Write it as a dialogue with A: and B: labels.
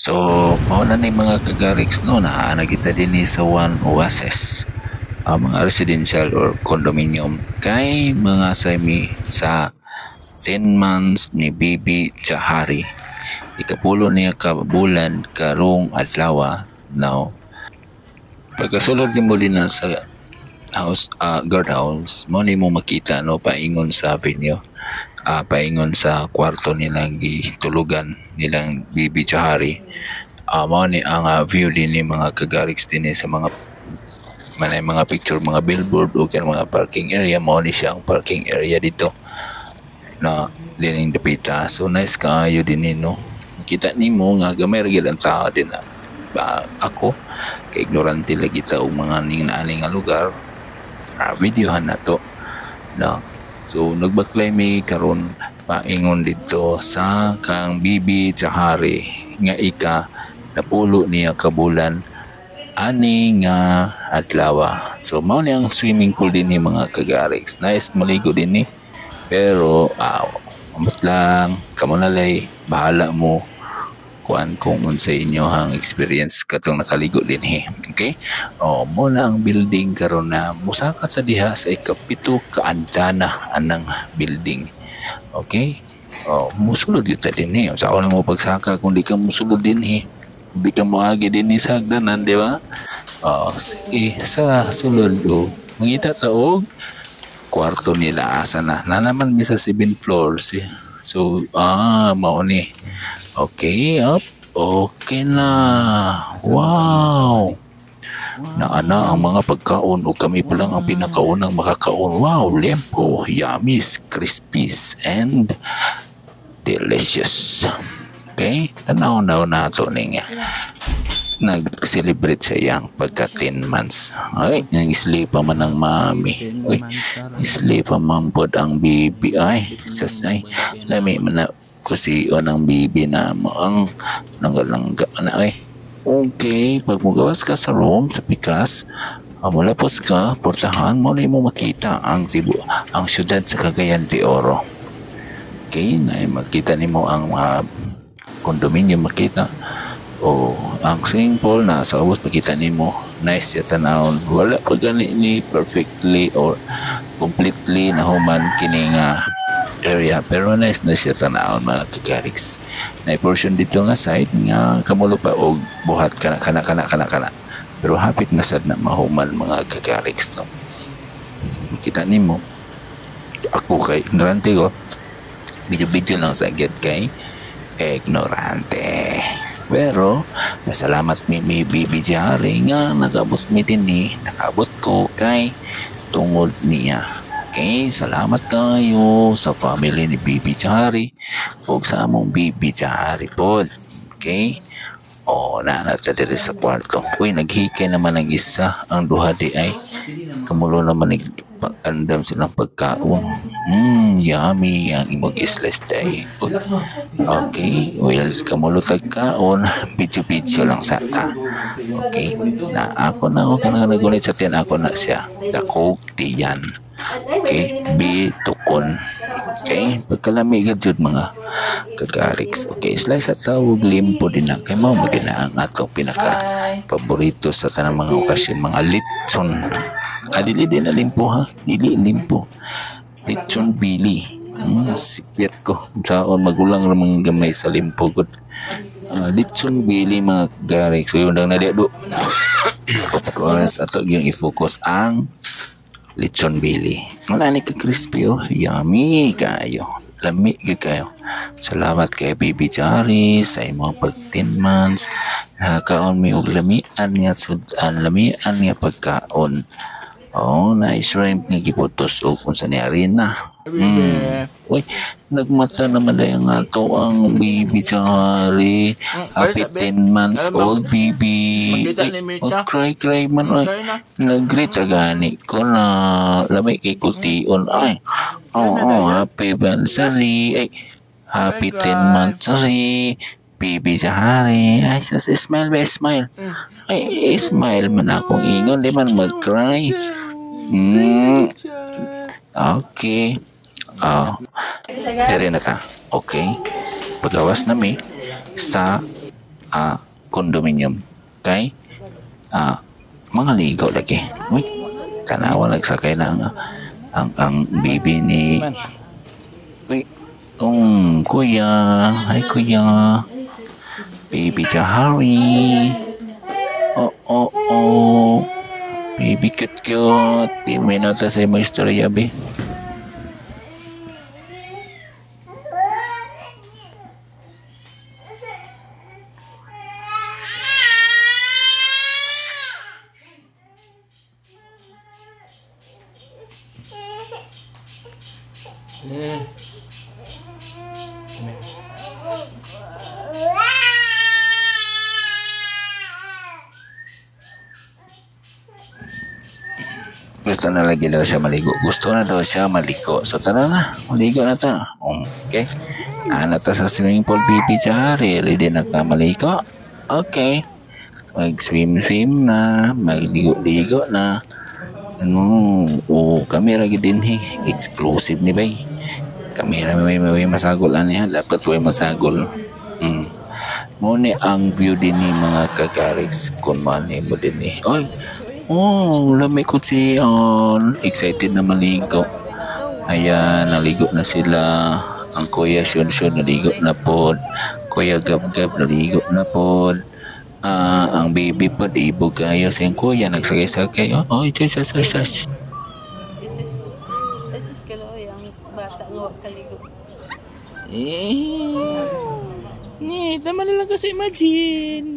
A: So, mauna ni mga kagariks no na nagita din ni sa One Oasis. Mga residential or condominium kay mga semi sa 10 months ni Bibi Chahari. Ikapulo niya kabulan karong adlaw now. Pagkasulod ni mo din na sa house, guardhouse, mo ni mo makita no paingon sa avenue. Paingon sa kwarto nilang gitulugan nilang Bibi Chahari. Mao ni ang view din ni mga kagariks din sa mga manay mga picture, mga billboard o mga parking area. Mao ni siyang parking area dito na dining dapita. So nice kaayo din no. Makita nimo nga gamay ra gyud ang tao din na ako kay ignorante lagi sa mga ning nga lugar. Videohan na to no. So nagbaklay mi karon paingon dito sa kang Bibi Chahari nga ika napulo niya kabulan ani nga adlaw. So mao ni ang swimming pool din ni mga kagariks. Nice maligo din ni. Pero amot lang kamo na lay bahala mo kuan kung unsa inyo hang experience katong nakaligo din okay. Mo na ang building karon na musakat sa diha sa ikapito ka antana anang building okay. Musulod yun din sa ako na mo pagsaka kung di ka musulod din di ka moagi din sa hagdanan di ba. Sige sa sulod mangita sa og kwarto nila asa na naman mi sa 7 floors so mao ni okay up okay na wow na ang mga pagkaon o kami pa lang ang pinakaunang makakaon. Wow, lempo, yummies, crispies and delicious. Okay, tanaw na to ning nag-celebrate sa iyang pagka 10 months. Ay, nang sleep pa man ang mami. Uy, sleep pa man pod ang bibi. Ay, sasay. Lami man na kusiyon ang bibi na mo ang langga na ay. Okay, pag magawas ka sa room, sa pikas, mulapos ka, portahan mo na mo makita ang Cebu, ang syudad sa Cagayan de Oro. Okay, na makita ni mo ang condominium makita. Ang swimming pool na sa ubos makita ni mo. Nice ya tanawon. Wala pa gani ni perfectly or completely na human kini nga area. Pero nice na siya tanawon mga kagariks. Na portion dito nga side nga kamulo pa og buhat kana pero hapit na sad na mahuman mga kagariks no. Kita nimo ako kay ignorante ko video lang sa get kay ignorante pero masalamat mi Bibi Chahari nga nakabot mi dinhi nakabot ko kay tungod niya. Okay, salamat kayo sa family ni Bibi Chahari o sa among Bibi Chahari po. Okay? Naanata diri sa kwarto. Uy, naghikay naman ang isa. Ang duha di ay kamulo naman nagpagandam silang pagkaon. Yummy ang imong slice day. Okay, well, kamulo tagkaon. Video lang sa ta. Okay, na ako na ako na nagunit sa tiyan ako na siya. Dakog tiyan. Okay, bitukon. Okay, pagkalami gadjud mga kagariks. Okay, slice at tawag limpo din na kay mao magina ang atong pinaka paborito sa tanang mga okasyon, mga litson. Dili din na limpo dili limpo. Litson bili. Sipyat ko saon magulang ra mga gamay sa limpo gud. Litson bili mga kagariks. So yung na do. Of course, ato gyung i-focus ang lechon bili. Wala ni ka crispy yummy kayo. Lami kayo. Salamat kay Bibi Chahari sa imong pag 10 months. Nakakaon mi og lamian niya sudan lamian niya pagkaon. Na shrimp nga giputos og unsa ni harina. Uy, nagmata naman dahil nga to ang Bibi Chahari. Happy 10 months old, Bibi. Cry man. Nag-greet gani ko na lamay kay kution. Ay, happy anniversary. Ay, happy 10 months, sorry. Bibi Chahari. Ay, smile ba? Smile. Ay, smile man akong ingon. Di man mag-cry. Okay. Dere na ta. Okay. Pagawas na mi sa condominium kay mga ligo lagi. Uy, tanawa nagsakay na ang baby ni kuya. Hi kuya. Baby Jahari. Oh. Baby cute. May nota sa mga istorya, be. Gusto na lagi daw siya maligo. Gusto na daw siya maligo. So tara na, maligo na ta. Okay. Na ta sa swimming pool, pipi siya. Ready na ka maligo. Okay. Mag-swim na. Magligo-ligo na. Kamera din exclusive ni bay. Kamera may masagol niya. Dapat may masagol. Muna ang view din ni mga kagariks kung mani mo din Oy! Lamay ko siyon. Excited na maligo. Ayan, naligo na sila. Ang kuya Shun naligo na pod. Kuya Gab naligo na pod. Ang baby pod ibog kayo sa kuya nagsakay-sakay. Just.
B: This is Kaloy, ang bata nga kaligo. Tama na lang kasi imagine.